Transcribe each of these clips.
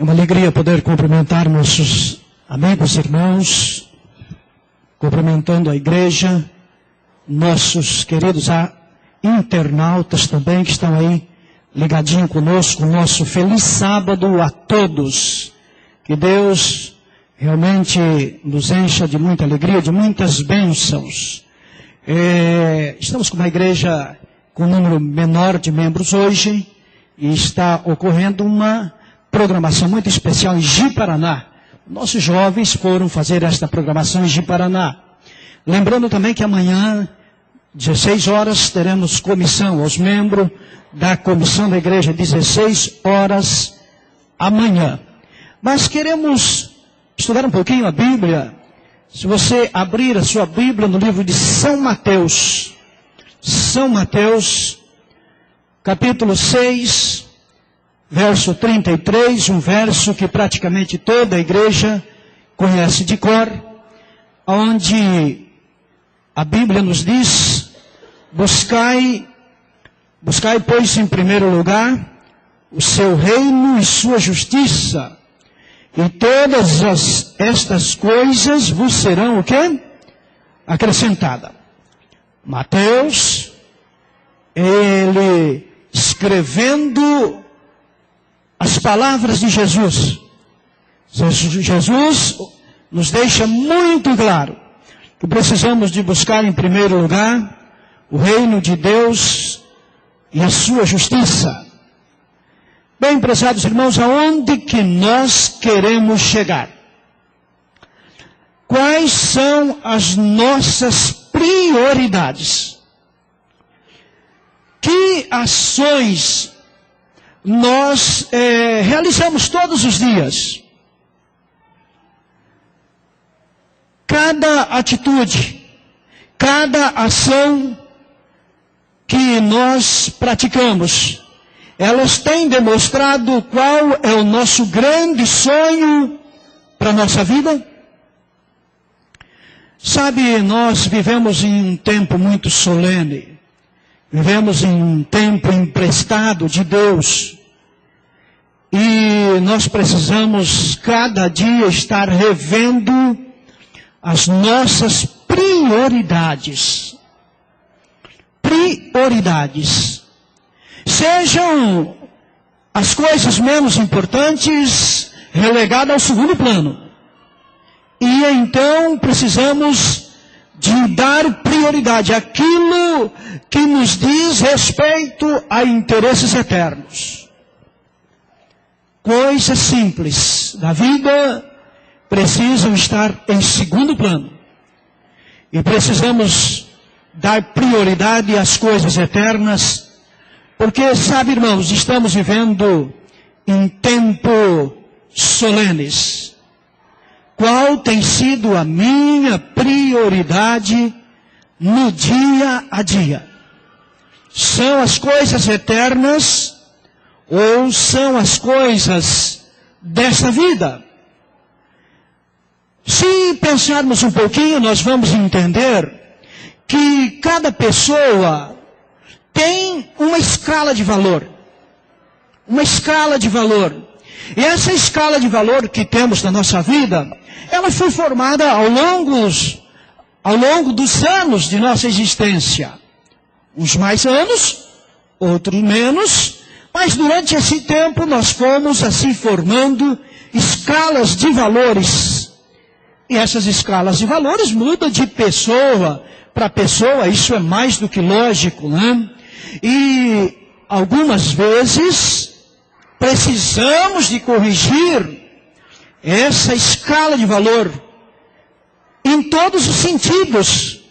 É uma alegria poder cumprimentar nossos amigos e irmãos, cumprimentando a igreja, nossos queridos internautas também que estão aí ligadinho conosco. Nosso feliz sábado a todos. Que Deus realmente nos encha de muita alegria, de muitas bênçãos. Estamos com uma igreja com um número menor de membros hoje e está ocorrendo uma programação muito especial em Ji-Paraná. Nossos jovens foram fazer esta programação em Ji-Paraná. Lembrando também que amanhã, 16 horas, teremos comissão aos membros da comissão da igreja, 16 horas amanhã. Mas queremos estudar um pouquinho a Bíblia. Se você abrir a sua Bíblia no livro de São Mateus, capítulo 6, verso 33, um verso que praticamente toda a igreja conhece de cor, onde a Bíblia nos diz: buscai, pois, em primeiro lugar, o seu reino e sua justiça, e todas estas coisas vos serão o quê? Acrescentada. Mateus, ele escrevendo as palavras de Jesus. Jesus nos deixa muito claro que precisamos de buscar em primeiro lugar o reino de Deus e a sua justiça. Bem, prezados irmãos, aonde que nós queremos chegar? Quais são as nossas prioridades? Que ações nós realizamos todos os dias? Cada atitude, cada ação que nós praticamos, elas têm demonstrado qual é o nosso grande sonho para a nossa vida? Sabe, nós vivemos em um tempo muito solene. Vivemos em um tempo emprestado de Deus. E nós precisamos cada dia estar revendo as nossas prioridades. Prioridades. Sejam as coisas menos importantes relegadas ao segundo plano. E então precisamos de dar prioridade àquilo que nos diz respeito a interesses eternos. Coisas simples da vida precisam estar em segundo plano. E precisamos dar prioridade às coisas eternas, porque, sabe, irmãos, estamos vivendo em tempos solenes. Qual tem sido a minha prioridade no dia a dia? São as coisas eternas ou são as coisas desta vida? Se pensarmos um pouquinho, nós vamos entender que cada pessoa tem uma escala de valor. Uma escala de valor. E essa escala de valor que temos na nossa vida, ela foi formada ao longo dos anos de nossa existência. Uns mais anos, outros menos, mas durante esse tempo nós fomos assim formando escalas de valores. E essas escalas de valores mudam de pessoa para pessoa, isso é mais do que lógico, né? E algumas vezes precisamos de corrigir essa escala de valor em todos os sentidos,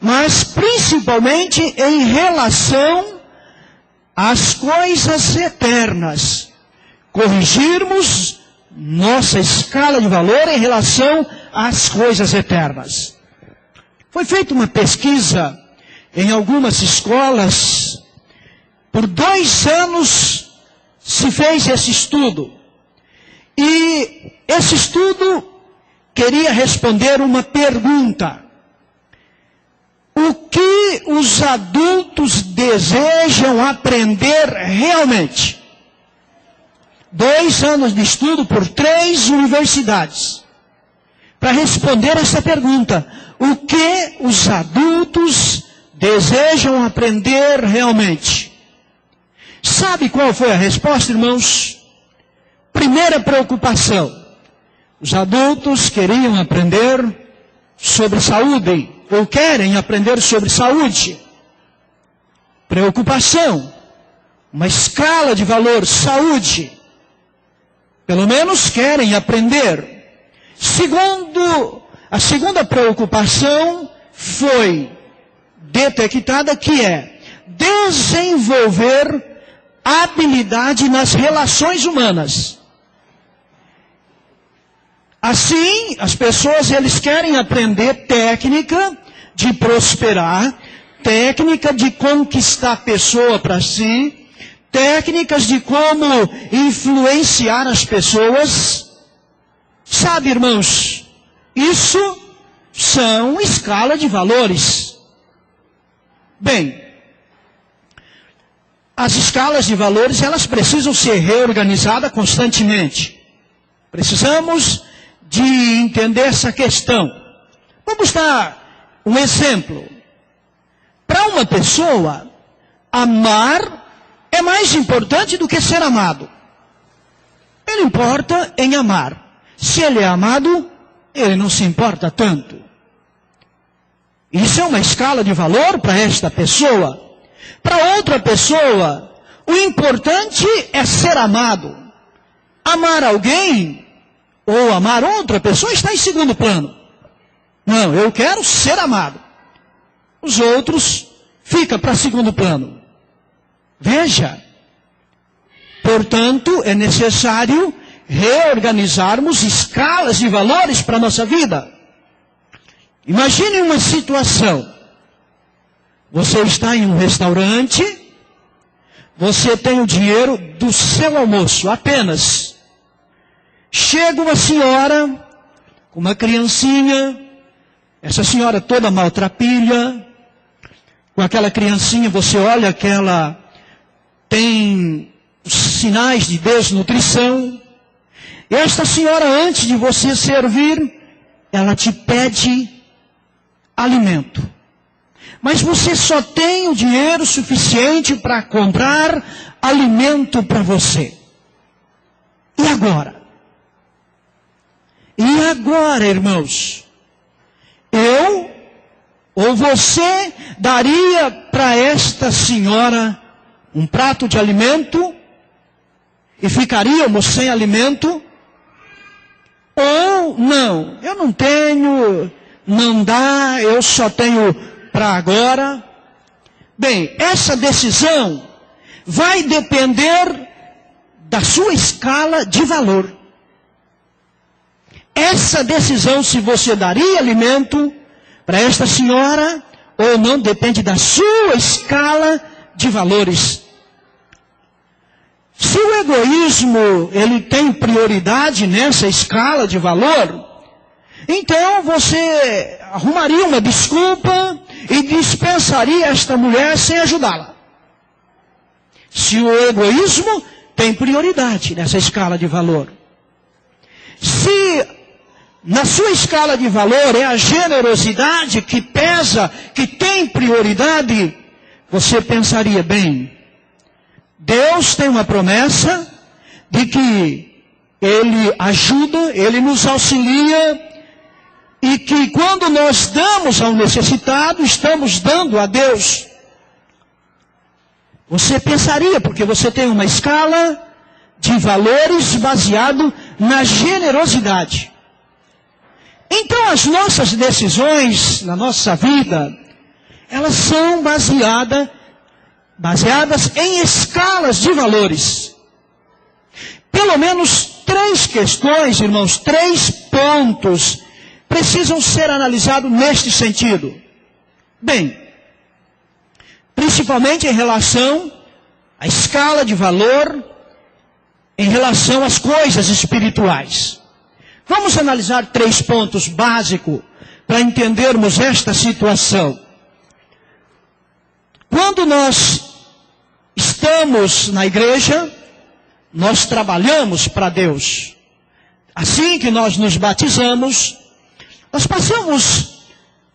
mas principalmente em relação às coisas eternas. Corrigirmos nossa escala de valor em relação às coisas eternas. Foi feita uma pesquisa em algumas escolas. Por 2 anos se fez esse estudo. E esse estudo queria responder uma pergunta: o que os adultos desejam aprender realmente? 2 anos de estudo por 3 universidades para responder essa pergunta: o que os adultos desejam aprender realmente? Sabe qual foi a resposta, irmãos? Primeira preocupação: os adultos queriam aprender sobre saúde, ou querem aprender sobre saúde. Preocupação, uma escala de valor, saúde. Pelo menos querem aprender. A segunda preocupação foi detectada, que é desenvolver habilidade nas relações humanas. Assim, as pessoas, eles querem aprender técnica de prosperar, técnica de conquistar a pessoa para si, técnicas de como influenciar as pessoas. Sabe, irmãos, isso são escala de valores. Bem, as escalas de valores, elas precisam ser reorganizadas constantemente. Precisamos de entender essa questão. Vamos dar um exemplo. Para uma pessoa, amar é mais importante do que ser amado. Ele importa em amar. Se ele é amado, ele não se importa tanto. Isso é uma escala de valor para esta pessoa. Para outra pessoa, o importante é ser amado. Amar alguém ou amar outra pessoa está em segundo plano. Não, eu quero ser amado. Os outros ficam para segundo plano. Veja, portanto, é necessário reorganizarmos escalas de valores para a nossa vida. Imagine uma situação. Você está em um restaurante, você tem o dinheiro do seu almoço apenas. Chega uma senhora com uma criancinha, essa senhora toda maltrapilha, com aquela criancinha você olha que ela tem sinais de desnutrição. E esta senhora, antes de você servir, ela te pede alimento. Mas você só tem o dinheiro suficiente para comprar alimento para você. E agora? E agora, irmãos? Eu ou você daria para esta senhora um prato de alimento e ficaríamos sem alimento? Ou não, eu não tenho, não dá, eu só tenho para agora. Bem, essa decisão vai depender da sua escala de valor. Essa decisão, se você daria alimento para esta senhora ou não, depende da sua escala de valores. Se o egoísmo, ele tem prioridade nessa escala de valor, então você arrumaria uma desculpa e dispensaria esta mulher sem ajudá-la. Se o egoísmo tem prioridade nessa escala de valor. Se na sua escala de valor é a generosidade que pesa, que tem prioridade, você pensaria, bem, Deus tem uma promessa de que Ele ajuda, Ele nos auxilia, e que quando nós damos ao necessitado, estamos dando a Deus. Você pensaria, porque você tem uma escala de valores baseado na generosidade. Então as nossas decisões na nossa vida, elas são baseadas em escalas de valores. Pelo menos 3 questões, irmãos, 3 pontos precisam ser analisados neste sentido. Bem, principalmente em relação à escala de valor, em relação às coisas espirituais. Vamos analisar 3 pontos básicos para entendermos esta situação. Quando nós estamos na igreja, nós trabalhamos para Deus. Assim que nós nos batizamos, nós passamos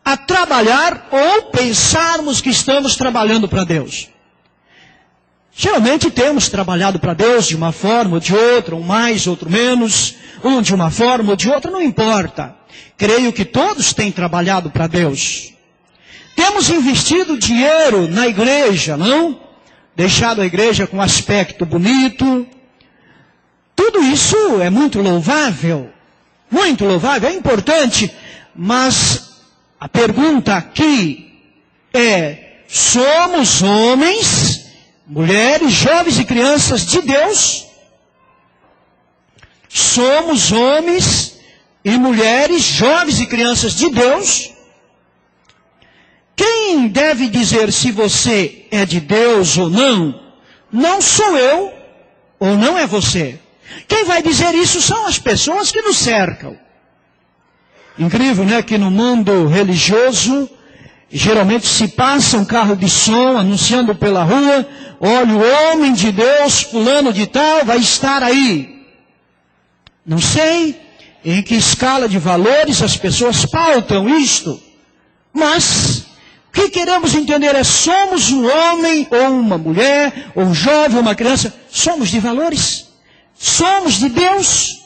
a trabalhar ou pensarmos que estamos trabalhando para Deus. Geralmente temos trabalhado para Deus de uma forma ou de outra, um mais, outro menos, um de uma forma ou de outra, não importa. Creio que todos têm trabalhado para Deus. Temos investido dinheiro na igreja, não? Deixado a igreja com aspecto bonito. Tudo isso é muito louvável, é importante, mas a pergunta aqui é: somos homens, mulheres, jovens e crianças de Deus? Somos homens e mulheres, jovens e crianças de Deus? Quem deve dizer se você é de Deus ou não? Não sou eu, ou não é você. Quem vai dizer isso são as pessoas que nos cercam. Incrível, né? Que no mundo religioso, geralmente se passa um carro de som anunciando pela rua: olha, o homem de Deus, fulano de tal, vai estar aí. Não sei em que escala de valores as pessoas pautam isto, mas o que queremos entender é: somos um homem ou uma mulher, ou um jovem ou uma criança, somos de valores, somos de Deus.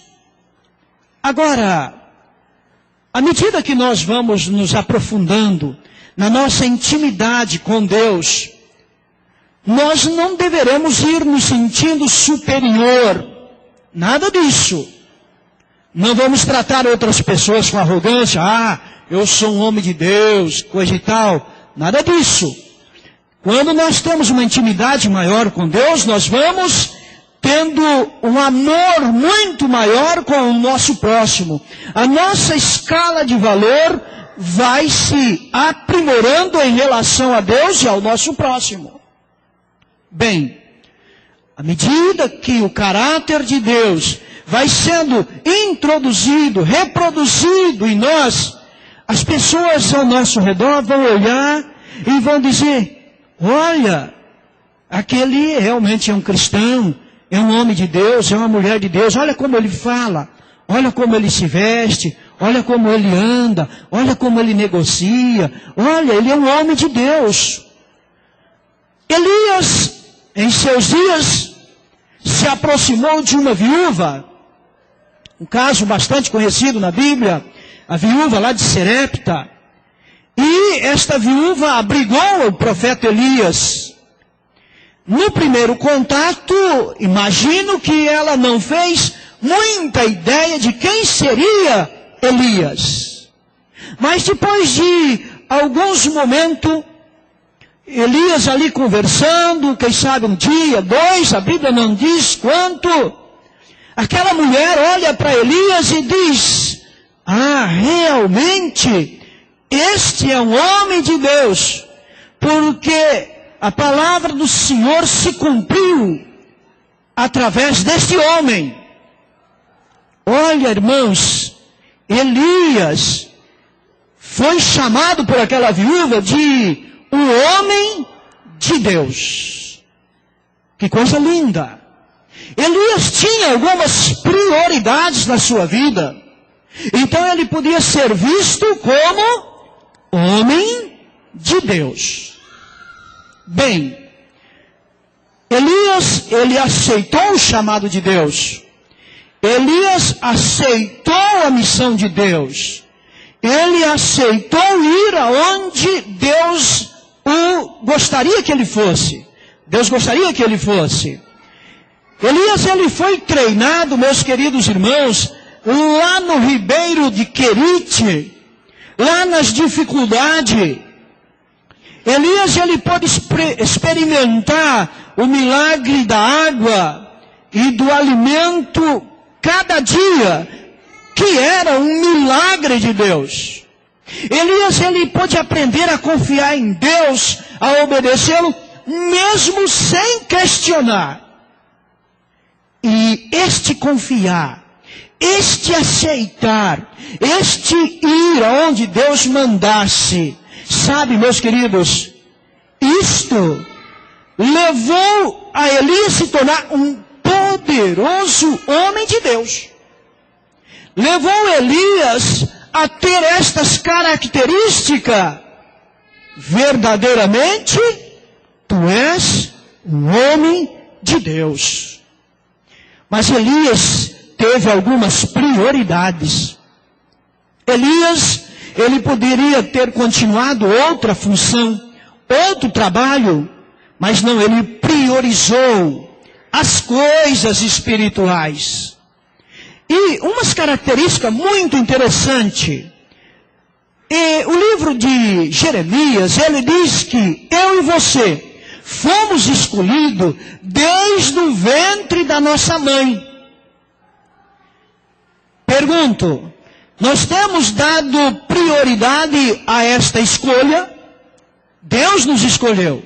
Agora, à medida que nós vamos nos aprofundando na nossa intimidade com Deus, nós não deveremos ir nos sentindo superior, nada disso. Não vamos tratar outras pessoas com arrogância: ah, eu sou um homem de Deus, coisa e tal. Nada disso. Quando nós temos uma intimidade maior com Deus, nós vamos tendo um amor muito maior com o nosso próximo. A nossa escala de valor vai se aprimorando em relação a Deus e ao nosso próximo. Bem, à medida que o caráter de Deus vai sendo introduzido, reproduzido em nós, as pessoas ao nosso redor vão olhar e vão dizer: olha, aquele realmente é um cristão, é um homem de Deus, é uma mulher de Deus, olha como ele fala, olha como ele se veste, olha como ele anda, olha como ele negocia, olha, ele é um homem de Deus. Elias, em seus dias, se aproximou de uma viúva, um caso bastante conhecido na Bíblia, a viúva lá de Serepta. E esta viúva abrigou o profeta Elias. No primeiro contato, imagino que ela não fez muita ideia de quem seria Elias. Mas depois de alguns momentos, Elias ali conversando, quem sabe um dia, dois, a Bíblia não diz quanto, aquela mulher olha para Elias e diz: ah, realmente, este é um homem de Deus, porque a palavra do Senhor se cumpriu através deste homem. Olha, irmãos, Elias foi chamado por aquela viúva de um homem de Deus. Que coisa linda! Elias tinha algumas prioridades na sua vida. Então ele podia ser visto como homem de Deus. Bem, Elias, ele aceitou o chamado de Deus. Elias aceitou a missão de Deus. Ele aceitou ir aonde Deus gostaria que ele fosse. Deus gostaria que ele fosse. Elias, ele foi treinado, meus queridos irmãos, lá no ribeiro de Querite, lá nas dificuldades. Elias, ele pôde experimentar o milagre da água e do alimento cada dia, que era um milagre de Deus. Elias, ele pôde aprender a confiar em Deus, a obedecê-lo, mesmo sem questionar. E este confiar, este aceitar, este ir aonde Deus mandasse, sabe, meus queridos, isto levou a Elias se tornar um poderoso homem de Deus. Levou Elias a ter estas características. Verdadeiramente, tu és um homem de Deus. Mas Elias teve algumas prioridades. Elias, ele poderia ter continuado outra função, outro trabalho, mas não, ele priorizou as coisas espirituais. E umas características muito interessantes. E o livro de Jeremias, ele diz que eu e você fomos escolhidos desde o ventre da nossa mãe. Pergunto, nós temos dado prioridade a esta escolha? Deus nos escolheu.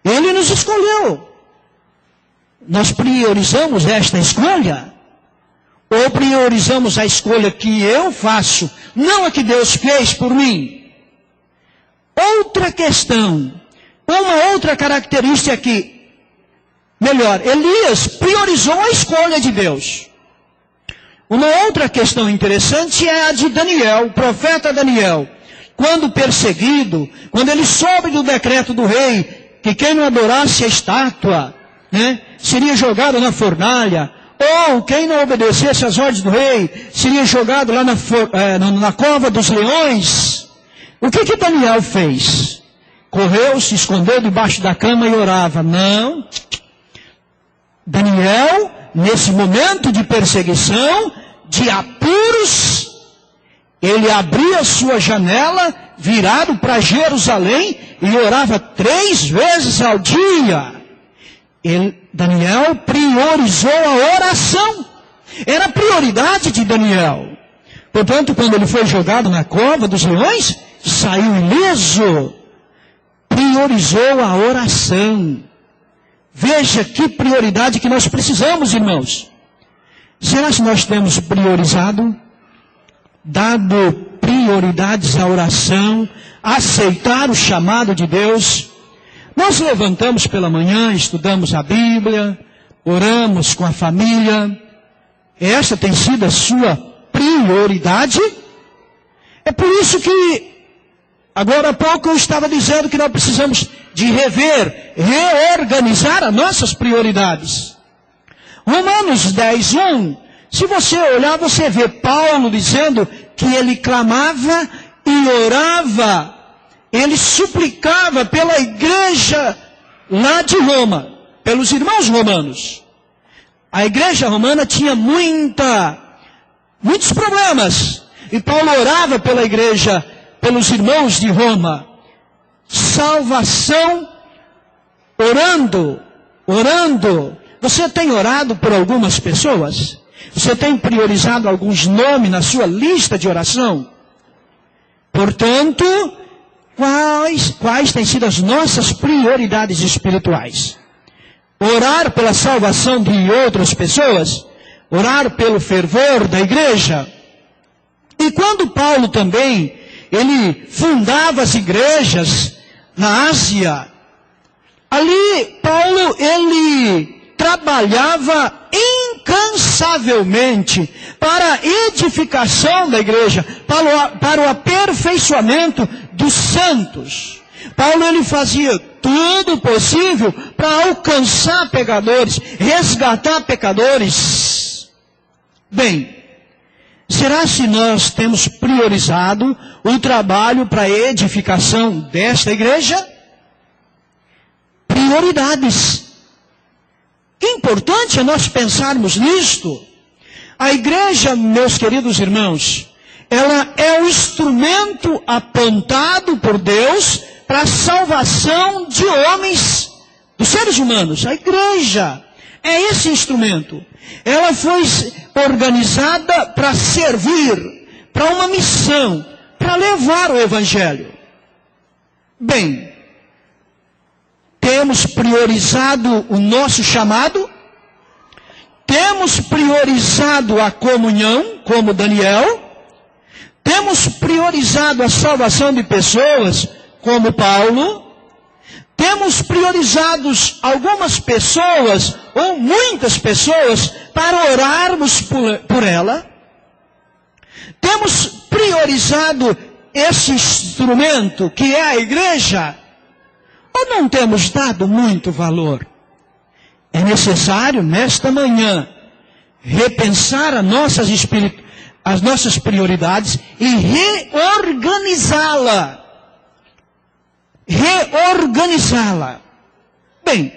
Ele nos escolheu. Nós priorizamos esta escolha? Ou priorizamos a escolha que eu faço, não a que Deus fez por mim? Outra questão, uma outra característica aqui. Melhor, Elias priorizou a escolha de Deus. Uma outra questão interessante é a de Daniel, o profeta Daniel. Quando perseguido, quando ele soube do decreto do rei, que quem não adorasse a estátua, seria jogado na fornalha, ou quem não obedecesse às ordens do rei, seria jogado lá na cova dos leões. O que Daniel fez? Correu, se escondeu debaixo da cama e orava. Não. Daniel, nesse momento de perseguição, de apuros, ele abria sua janela, virado para Jerusalém, e orava 3 vezes ao dia. Daniel priorizou a oração. Era a prioridade de Daniel. Portanto, quando ele foi jogado na cova dos leões, saiu ileso. Priorizou a oração. Veja que prioridade que nós precisamos, irmãos. Será que nós temos priorizado? Dado prioridades à oração, aceitar o chamado de Deus? Nós levantamos pela manhã, estudamos a Bíblia, oramos com a família. Essa tem sido a sua prioridade? É por isso que, agora há pouco eu estava dizendo que nós precisamos de reorganizar as nossas prioridades. Romanos 10:1, se você olhar, você vê Paulo dizendo que ele clamava e orava. Ele suplicava pela igreja lá de Roma, pelos irmãos romanos. A igreja romana tinha muitos problemas. E Paulo orava pela igreja, pelos irmãos de Roma. Salvação, orando. Você tem orado por algumas pessoas? Você tem priorizado alguns nomes na sua lista de oração? Portanto, quais têm sido as nossas prioridades espirituais? Orar pela salvação de outras pessoas? Orar pelo fervor da igreja? E quando Paulo também, ele fundava as igrejas na Ásia, ali Paulo, ele trabalhava incansavelmente para a edificação da igreja, para o aperfeiçoamento dos santos. Paulo, ele fazia tudo possível para alcançar pecadores, resgatar pecadores. Bem, será se nós temos priorizado o trabalho para a edificação desta igreja? Prioridades. Que importante é nós pensarmos nisto. A igreja, meus queridos irmãos, ela é o instrumento apontado por Deus para a salvação de homens, dos seres humanos. A igreja é esse instrumento. Ela foi organizada para servir, para uma missão, para levar o evangelho. Bem, temos priorizado o nosso chamado? Temos priorizado a comunhão, como Daniel? Temos priorizado a salvação de pessoas, como Paulo? Temos priorizados algumas pessoas, ou muitas pessoas, para orarmos por ela? Temos priorizado esse instrumento que é a igreja? Ou não temos dado muito valor? É necessário, nesta manhã, repensar as nossas prioridades e reorganizá-la. Bem,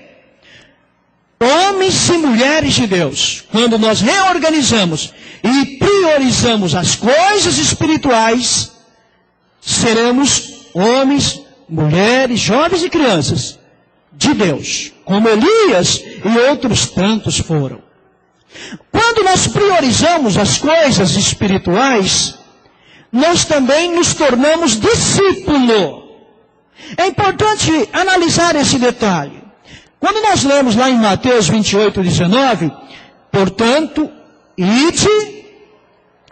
homens e mulheres de Deus, quando nós reorganizamos e priorizamos as coisas espirituais, seremos homens, mulheres, jovens e crianças de Deus, como Elias e outros tantos foram. Quando nós priorizamos as coisas espirituais, nós também nos tornamos discípulo. É importante analisar esse detalhe. Quando nós lemos lá em Mateus 28, 19, portanto, ide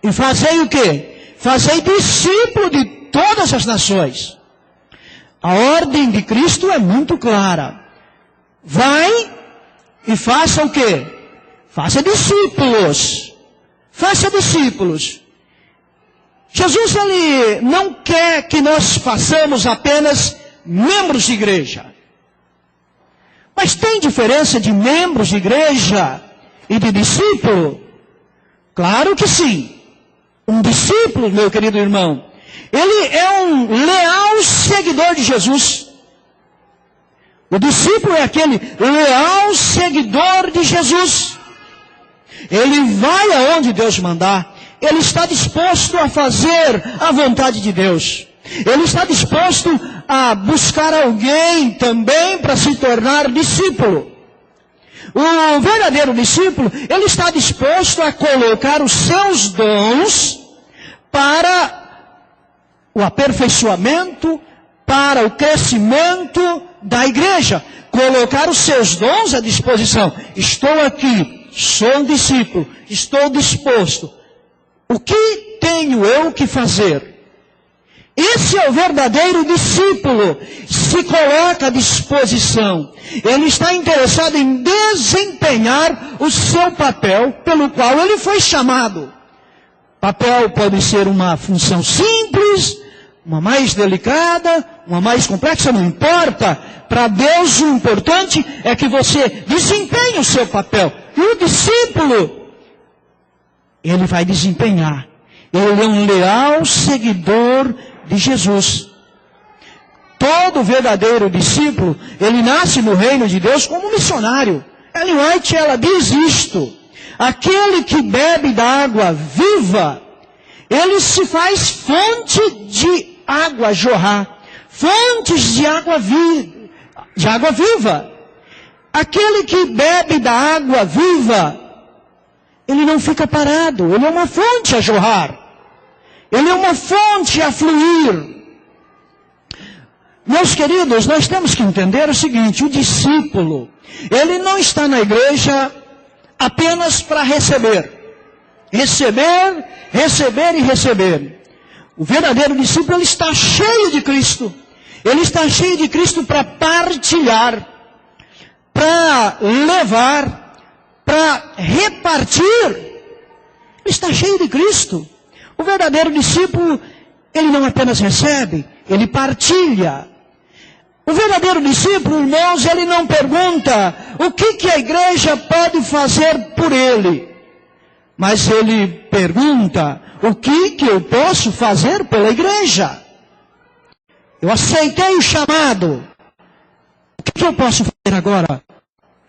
e fazei o quê? Fazei discípulo de todas as nações. A ordem de Cristo é muito clara. Vai e faça o quê? Faça discípulos. Faça discípulos. Jesus, ele não quer que nós façamos apenas membros de igreja. Mas tem diferença de membros de igreja e de discípulo? Claro que sim. Um discípulo, meu querido irmão, ele é um leal seguidor de Jesus. O discípulo é aquele leal seguidor de Jesus. Ele vai aonde Deus mandar. Ele está disposto a fazer a vontade de Deus. Ele está disposto a buscar alguém também para se tornar discípulo. O verdadeiro discípulo, ele está disposto a colocar os seus dons para o aperfeiçoamento, para o crescimento da igreja. Colocar os seus dons à disposição. Estou aqui, sou um discípulo, estou disposto. O que tenho eu que fazer? Esse é o verdadeiro discípulo. Se coloca à disposição. Ele está interessado em desempenhar o seu papel pelo qual ele foi chamado. Papel pode ser uma função simples, uma mais delicada, uma mais complexa, não importa. Para Deus o importante é que você desempenhe o seu papel. E o discípulo, ele vai desempenhar. Ele é um leal seguidor de Jesus. Todo verdadeiro discípulo, ele nasce no reino de Deus como missionário. Ellen White, ela diz isto: aquele que bebe da água viva, ele se faz fonte de água jorrar, fontes de água viva. Aquele que bebe da água viva, ele não fica parado, ele é uma fonte a jorrar. Ele é uma fonte a fluir. Meus queridos, nós temos que entender o seguinte: o discípulo, ele não está na igreja apenas para receber. Receber e receber. O verdadeiro discípulo, ele está cheio de Cristo. Ele está cheio de Cristo para partilhar, para levar, para repartir. Ele está cheio de Cristo. O verdadeiro discípulo, ele não apenas recebe, ele partilha. O verdadeiro discípulo, irmãos, ele não pergunta o que a igreja pode fazer por ele. Mas ele pergunta o que eu posso fazer pela igreja. Eu aceitei o chamado. O que eu posso fazer agora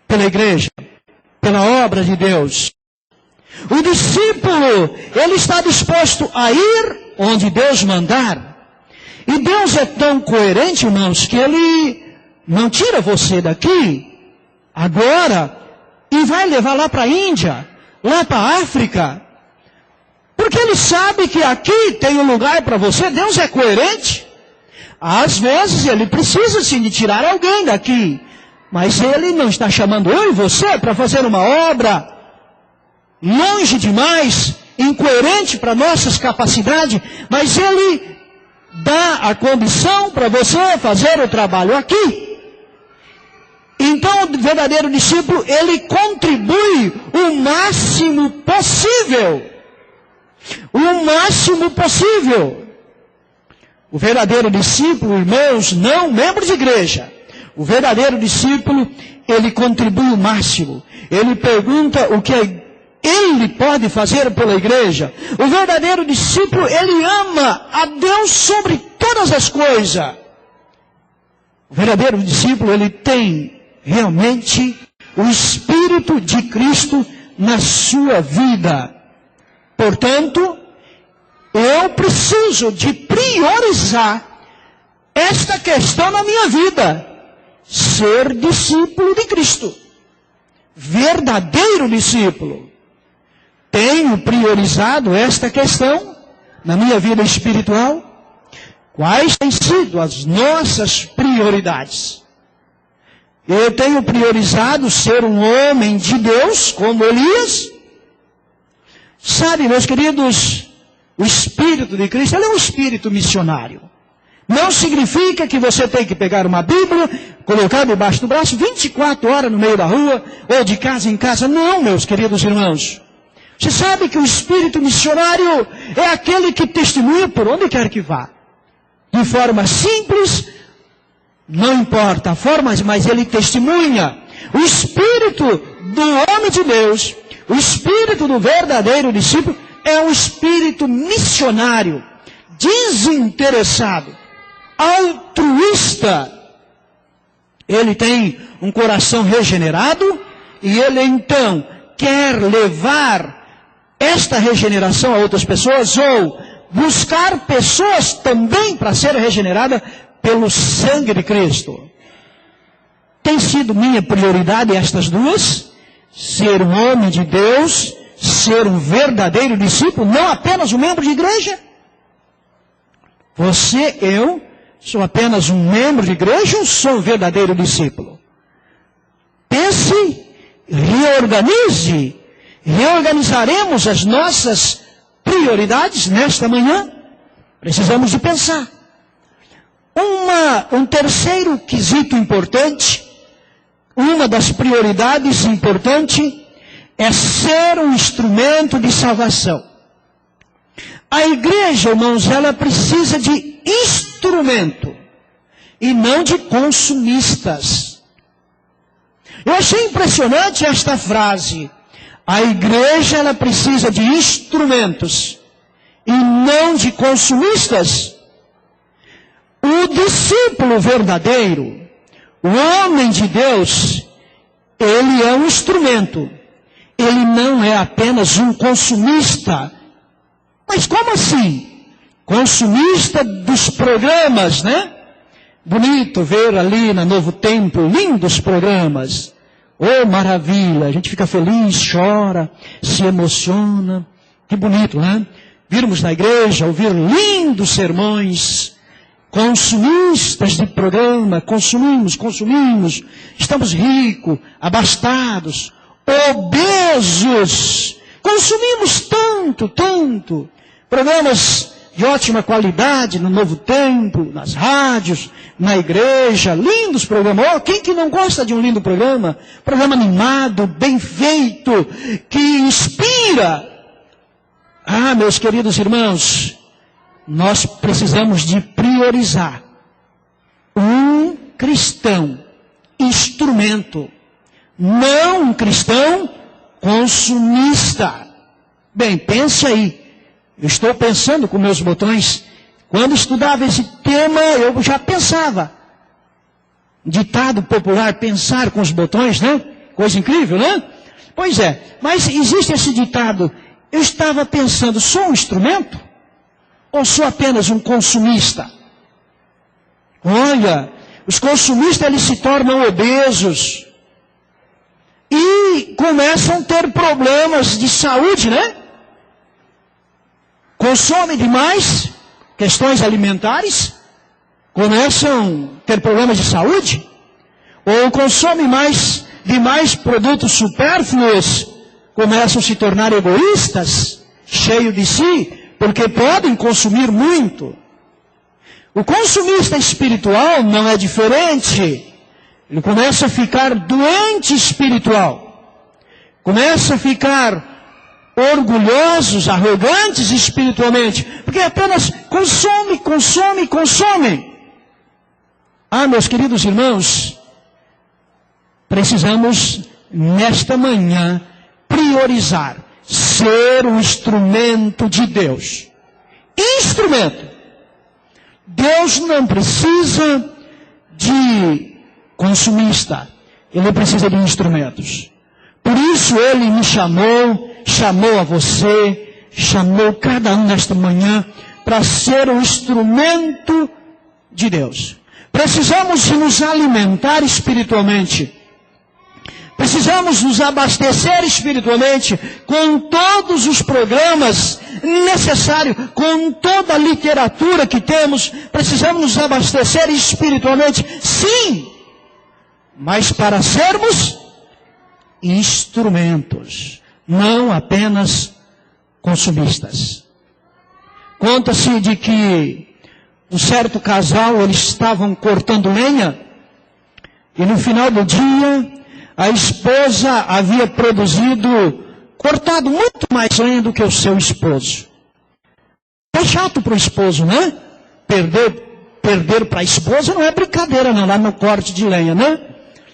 pela igreja? Pela obra de Deus? O discípulo, ele está disposto a ir onde Deus mandar. E Deus é tão coerente, irmãos, que Ele não tira você daqui, agora, e vai levar lá para a Índia, lá para a África. Porque Ele sabe que aqui tem um lugar para você. Deus é coerente. Às vezes Ele precisa sim de tirar alguém daqui. Mas Ele não está chamando eu e você para fazer uma obra longe demais, incoerente para nossas capacidades, mas Ele dá a condição para você fazer o trabalho aqui. Então o verdadeiro discípulo, ele contribui o máximo possível. O máximo possível. O verdadeiro discípulo, irmãos, não membro de igreja. O verdadeiro discípulo, ele contribui o máximo. Ele pergunta o que ele pode fazer pela igreja. O verdadeiro discípulo, ele ama a Deus sobre todas as coisas. O verdadeiro discípulo, ele tem realmente o Espírito de Cristo na sua vida. Portanto, eu preciso de priorizar esta questão na minha vida. Ser discípulo de Cristo. Verdadeiro discípulo. Tenho priorizado esta questão na minha vida espiritual? Quais têm sido as nossas prioridades? Eu tenho priorizado ser um homem de Deus, como Elias? Sabe, meus queridos, o Espírito de Cristo, ele é um Espírito missionário. Não significa que você tem que pegar uma Bíblia, colocar debaixo do braço, 24 horas no meio da rua, ou de casa em casa. Não, meus queridos irmãos. Você sabe que o Espírito missionário é aquele que testemunha por onde quer que vá. De forma simples, não importa a forma, mas ele testemunha. O Espírito do homem de Deus, o Espírito do verdadeiro discípulo, é um Espírito missionário, desinteressado, altruísta. Ele tem um coração regenerado e ele então quer levar esta regeneração a outras pessoas ou buscar pessoas também para ser regenerada pelo sangue de Cristo. Tem sido minha prioridade estas duas? Ser um homem de Deus, ser um verdadeiro discípulo, não apenas um membro de igreja. Você, eu, sou apenas um membro de igreja ou sou um verdadeiro discípulo? Pense, reorganize. Reorganizaremos as nossas prioridades nesta manhã? Precisamos de pensar. Um terceiro quesito importante, uma das prioridades importantes, é ser um instrumento de salvação. A igreja, irmãos, ela precisa de instrumento e não de consumistas. Eu achei impressionante esta frase. A igreja, ela precisa de instrumentos e não de consumistas. O discípulo verdadeiro, o homem de Deus, ele é um instrumento. Ele não é apenas um consumista. Mas como assim? Consumista dos programas, né? Bonito ver ali na Novo Templo, lindos programas. Oh, maravilha, a gente fica feliz, chora, se emociona. Que bonito, né? Virmos na igreja, ouvir lindos sermões. Consumistas de programa, consumimos. Estamos ricos, abastados, obesos. Consumimos tanto. Programas de ótima qualidade no Novo Templo, nas rádios, na igreja, lindos programas. Oh, quem que não gosta de um lindo programa? Programa animado, bem feito, que inspira. Ah, meus queridos irmãos, nós precisamos de priorizar um cristão instrumento, não um cristão consumista. Bem, pense aí. Eu estou pensando com meus botões. Quando estudava esse tema, eu já pensava. Ditado popular, pensar com os botões, né? Coisa incrível, né? Pois é, mas existe esse ditado. Eu estava pensando, sou um instrumento? Ou sou apenas um consumista? Olha, os consumistas, eles se tornam obesos. E começam a ter problemas de saúde, né? Consomem demais, questões alimentares, começam a ter problemas de saúde, ou consomem demais produtos supérfluos, começam a se tornar egoístas, cheios de si, porque podem consumir muito. O consumista espiritual não é diferente. Ele começa a ficar doente espiritual. Começa a ficar orgulhosos, arrogantes espiritualmente. Porque apenas consome. Ah, meus queridos irmãos, precisamos, nesta manhã, priorizar. Ser um instrumento de Deus. Instrumento. Deus não precisa de consumista. Ele precisa de instrumentos. Por isso Ele me chamou a você, chamou cada um nesta manhã para ser um instrumento de Deus. Precisamos de nos alimentar espiritualmente. Precisamos nos abastecer espiritualmente com todos os programas necessários, com toda a literatura que temos. Precisamos nos abastecer espiritualmente, sim, mas para sermos instrumentos, não apenas consumistas. Conta-se de que um certo casal, eles estavam cortando lenha, e no final do dia, a esposa havia cortado muito mais lenha do que o seu esposo. É chato para o esposo, né? Perder para a esposa não é brincadeira não, lá no corte de lenha, né?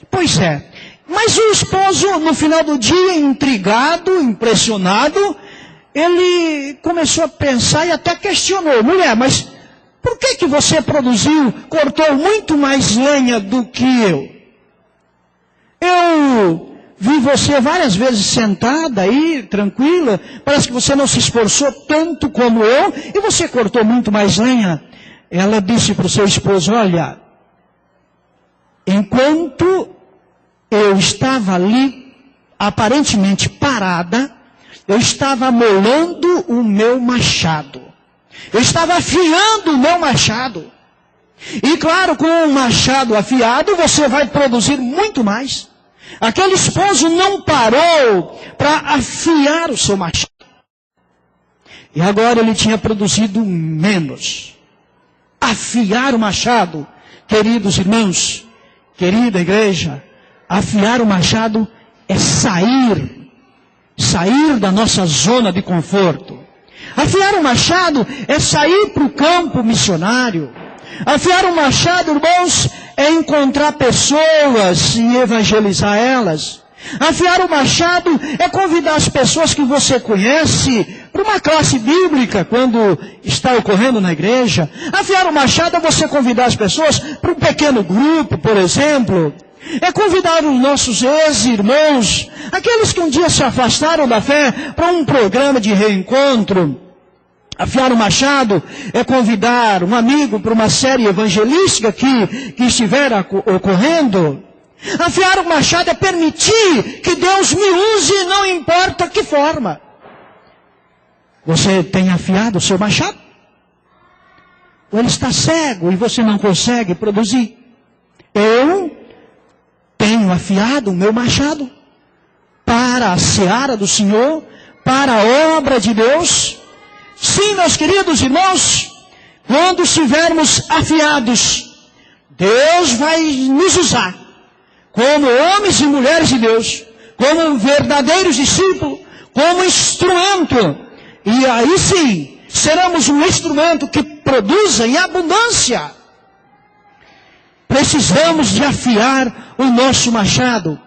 Pois é. Mas o esposo, no final do dia, intrigado, impressionado, ele começou a pensar e até questionou: mulher, mas por que você cortou muito mais lenha do que eu? Eu vi você várias vezes sentada aí, tranquila, parece que você não se esforçou tanto como eu, e você cortou muito mais lenha. Ela disse para o seu esposo: olha, enquanto eu estava ali, aparentemente parada, eu estava amolando o meu machado. Eu estava afiando o meu machado. E claro, com o machado afiado, você vai produzir muito mais. Aquele esposo não parou para afiar o seu machado. E agora ele tinha produzido menos. Afiar o machado, queridos irmãos, querida igreja, afiar o machado é sair da nossa zona de conforto. Afiar o machado é sair para o campo missionário. Afiar o machado, irmãos, é encontrar pessoas e evangelizar elas. Afiar o machado é convidar as pessoas que você conhece para uma classe bíblica quando está ocorrendo na igreja. Afiar o machado é você convidar as pessoas para um pequeno grupo, por exemplo. É convidar os nossos ex-irmãos, aqueles que um dia se afastaram da fé, para um programa de reencontro. Afiar o machado é convidar um amigo para uma série evangelística que estiver ocorrendo. Afiar o machado é permitir que Deus me use, não importa que forma. Você tem afiado o seu machado? Ou ele está cego e você não consegue produzir? Eu tenho afiado o meu machado para a seara do Senhor, para a obra de Deus. Sim, meus queridos irmãos, quando estivermos afiados, Deus vai nos usar como homens e mulheres de Deus, como verdadeiros discípulos, como instrumento. E aí sim, seremos um instrumento que produza em abundância. Precisamos de afiar o nosso machado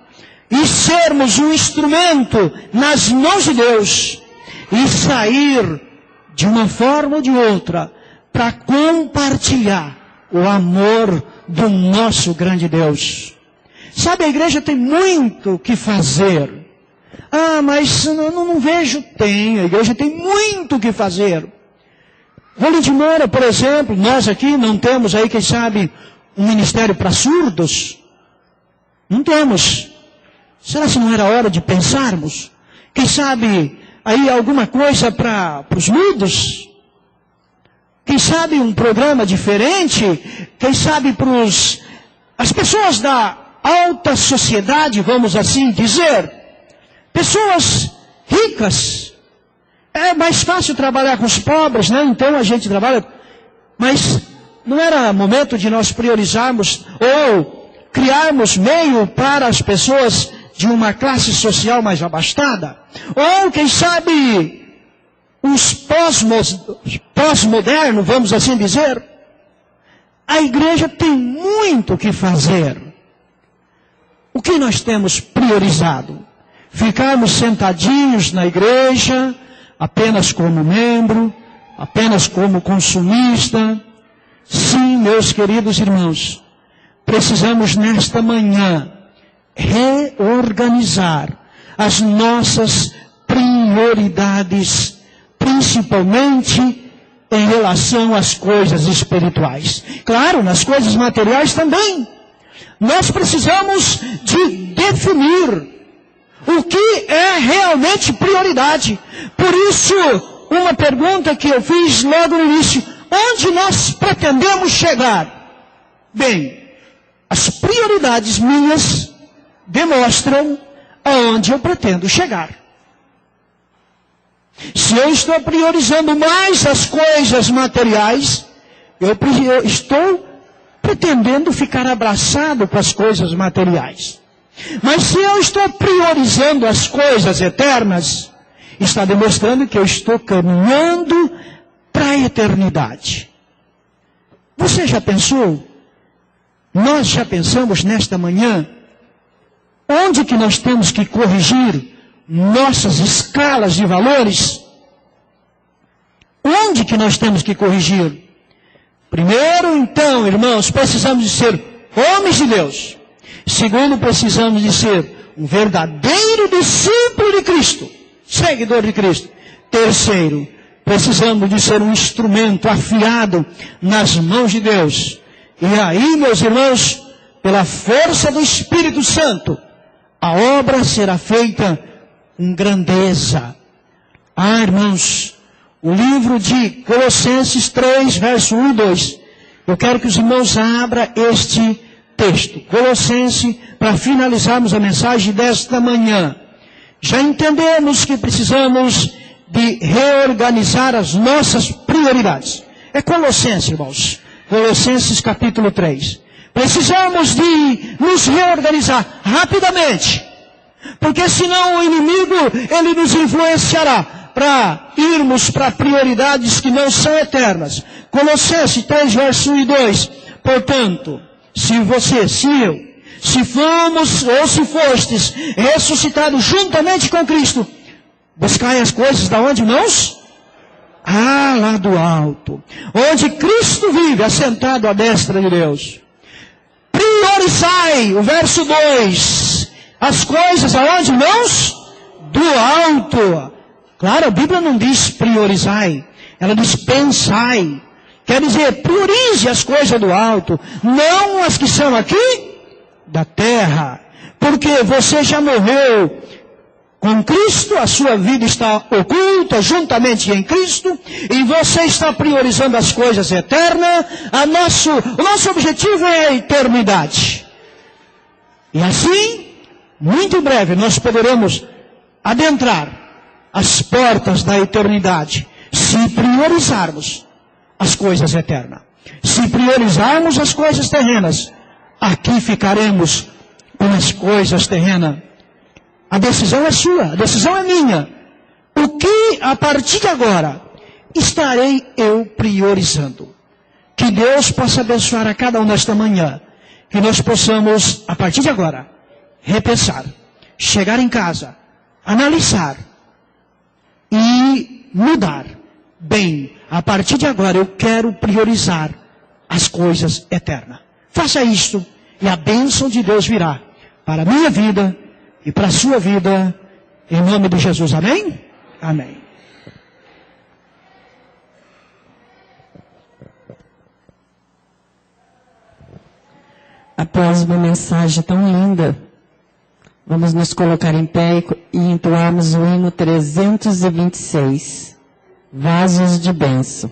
e sermos um instrumento nas mãos de Deus e sair de uma forma ou de outra para compartilhar o amor do nosso grande Deus. Sabe, a igreja tem muito o que fazer. Ah, mas não vejo. Tem, a igreja tem muito o que fazer. Rolim de Moura, por exemplo, nós aqui não temos aí, quem sabe, um ministério para surdos? Não temos. Será que não era hora de pensarmos? Quem sabe aí alguma coisa para os mudos? Quem sabe um programa diferente? Quem sabe para as pessoas da alta sociedade, vamos assim dizer? Pessoas ricas. É mais fácil trabalhar com os pobres, né? Então a gente trabalha. Mas não era momento de nós priorizarmos ou criarmos meio para as pessoas de uma classe social mais abastada. Ou, quem sabe, os pós-modernos, vamos assim dizer. A igreja tem muito o que fazer. O que nós temos priorizado? Ficarmos sentadinhos na igreja, apenas como membro, apenas como consumista? Sim, meus queridos irmãos, precisamos nesta manhã reorganizar as nossas prioridades, principalmente em relação às coisas espirituais. Claro, nas coisas materiais também. Nós precisamos de definir o que é realmente prioridade. Por isso, uma pergunta que eu fiz logo no início: onde nós pretendemos chegar? Bem, as prioridades minhas demonstram aonde eu pretendo chegar. Se eu estou priorizando mais as coisas materiais, eu estou pretendendo ficar abraçado com as coisas materiais. Mas se eu estou priorizando as coisas eternas, está demonstrando que eu estou caminhando para a eternidade. Você já pensou? Nós já pensamos nesta manhã onde que nós temos que corrigir nossas escalas de valores? Onde que nós temos que corrigir? Primeiro, então, irmãos, precisamos de ser homens de Deus. Segundo, precisamos de ser um verdadeiro discípulo de Cristo, seguidor de Cristo. Terceiro, precisamos de ser um instrumento afiado nas mãos de Deus. E aí, meus irmãos, pela força do Espírito Santo, a obra será feita com grandeza. Ah, irmãos, o livro de Colossenses 3, verso 1 e 2. Eu quero que os irmãos abram este texto. Colossenses, para finalizarmos a mensagem desta manhã. Já entendemos que precisamos de reorganizar as nossas prioridades. É Colossenses, irmãos. Colossenses capítulo 3. Precisamos de nos reorganizar rapidamente. Porque senão o inimigo, ele nos influenciará para irmos para prioridades que não são eternas. Colossenses 3, verso 1 e 2. Portanto, se você, se eu, se fomos ou se fostes ressuscitados juntamente com Cristo, buscai as coisas da onde, irmãos? Ah, lá do alto. Onde Cristo vive, assentado à destra de Deus. Priorizai, o verso 2. As coisas aonde, irmãos? Do alto. Claro, a Bíblia não diz priorizai. Ela diz pensai. Quer dizer, priorize as coisas do alto. Não as que são aqui da terra. Porque você já morreu com Cristo, a sua vida está oculta juntamente em Cristo, e você está priorizando as coisas eternas. O nosso objetivo é a eternidade. E assim, muito em breve, nós poderemos adentrar as portas da eternidade, se priorizarmos as coisas eternas. Se priorizarmos as coisas terrenas, aqui ficaremos com as coisas terrenas. A decisão é sua, a decisão é minha. O que, a partir de agora, estarei eu priorizando? Que Deus possa abençoar a cada um nesta manhã. Que nós possamos, a partir de agora, repensar, chegar em casa, analisar e mudar. Bem, a partir de agora eu quero priorizar as coisas eternas. Faça isto e a bênção de Deus virá para a minha vida e para a sua vida, em nome de Jesus. Amém? Amém. Após uma mensagem tão linda, vamos nos colocar em pé e entoarmos o hino 326, Vasos de Bênção.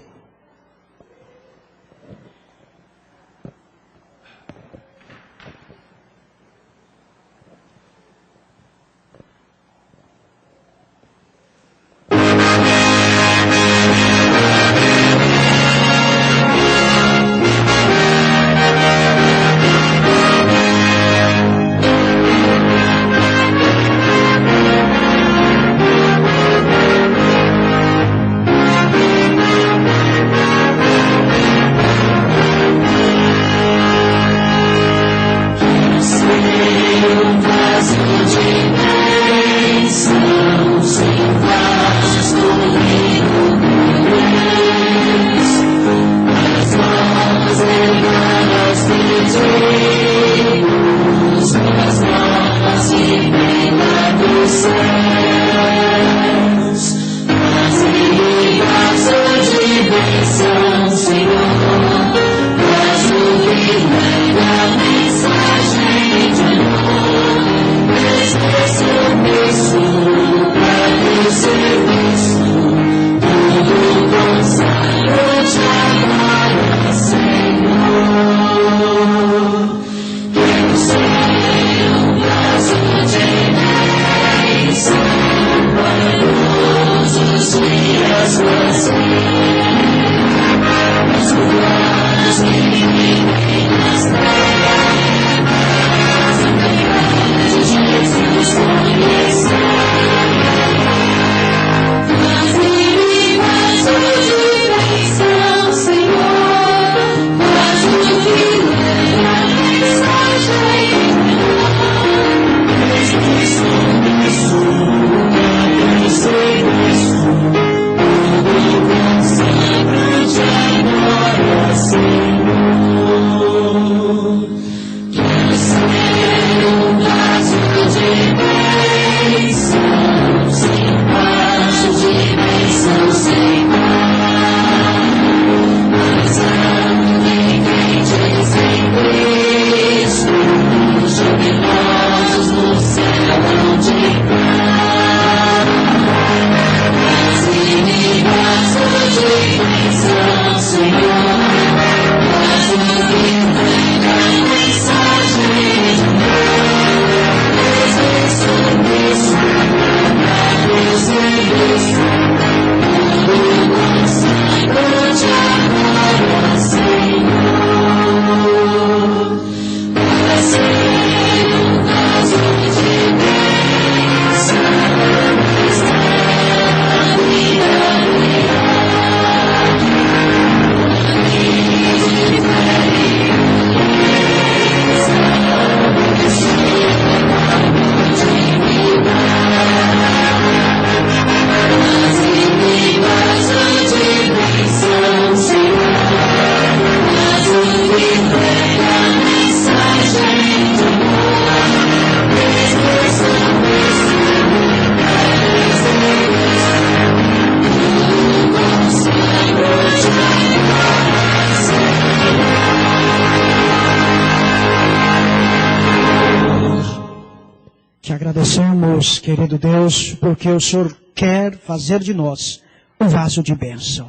Agradecemos, querido Deus, porque o Senhor quer fazer de nós um vaso de bênção.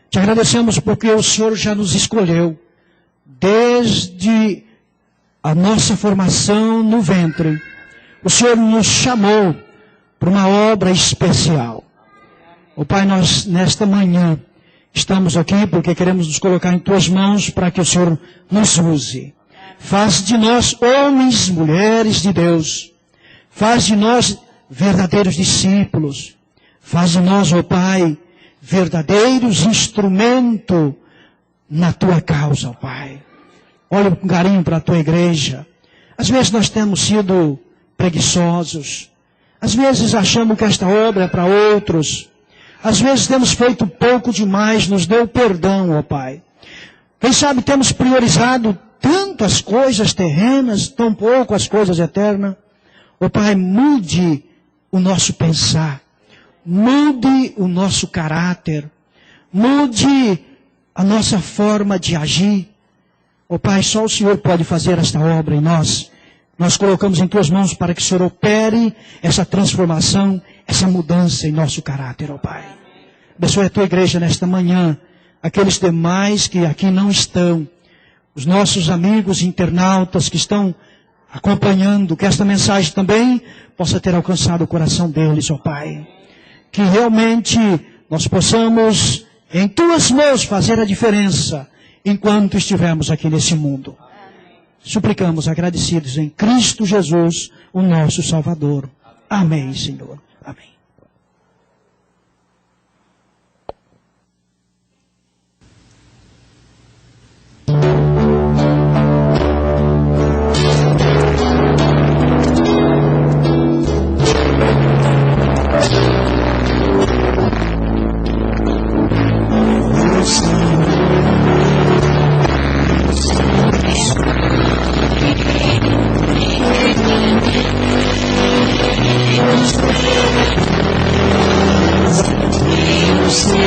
Te agradecemos porque o Senhor já nos escolheu desde a nossa formação no ventre. O Senhor nos chamou para uma obra especial. Ó Pai, nós nesta manhã estamos aqui porque queremos nos colocar em Tuas mãos para que o Senhor nos use. Faz de nós homens, mulheres de Deus. Faz de nós verdadeiros discípulos. Faz de nós, ó Pai, verdadeiros instrumentos na Tua causa, ó Pai. Olha com carinho para a Tua igreja. Às vezes nós temos sido preguiçosos. Às vezes achamos que esta obra é para outros. Às vezes temos feito pouco demais. Nos dê o perdão, ó Pai. Quem sabe temos priorizado tanto as coisas terrenas, tão pouco as coisas eternas. Ó Pai, mude o nosso pensar, mude o nosso caráter, mude a nossa forma de agir. Ó Pai, só o Senhor pode fazer esta obra em nós. Nós colocamos em Tuas mãos para que o Senhor opere essa transformação, essa mudança em nosso caráter, ó Pai. Abençoe a Tua igreja nesta manhã, aqueles demais que aqui não estão, os nossos amigos internautas que estão acompanhando, que esta mensagem também possa ter alcançado o coração deles, ó Pai. Que realmente nós possamos, em Tuas mãos, fazer a diferença enquanto estivermos aqui nesse mundo. Suplicamos agradecidos em Cristo Jesus, o nosso Salvador. Amém, Senhor. Amém. Sim.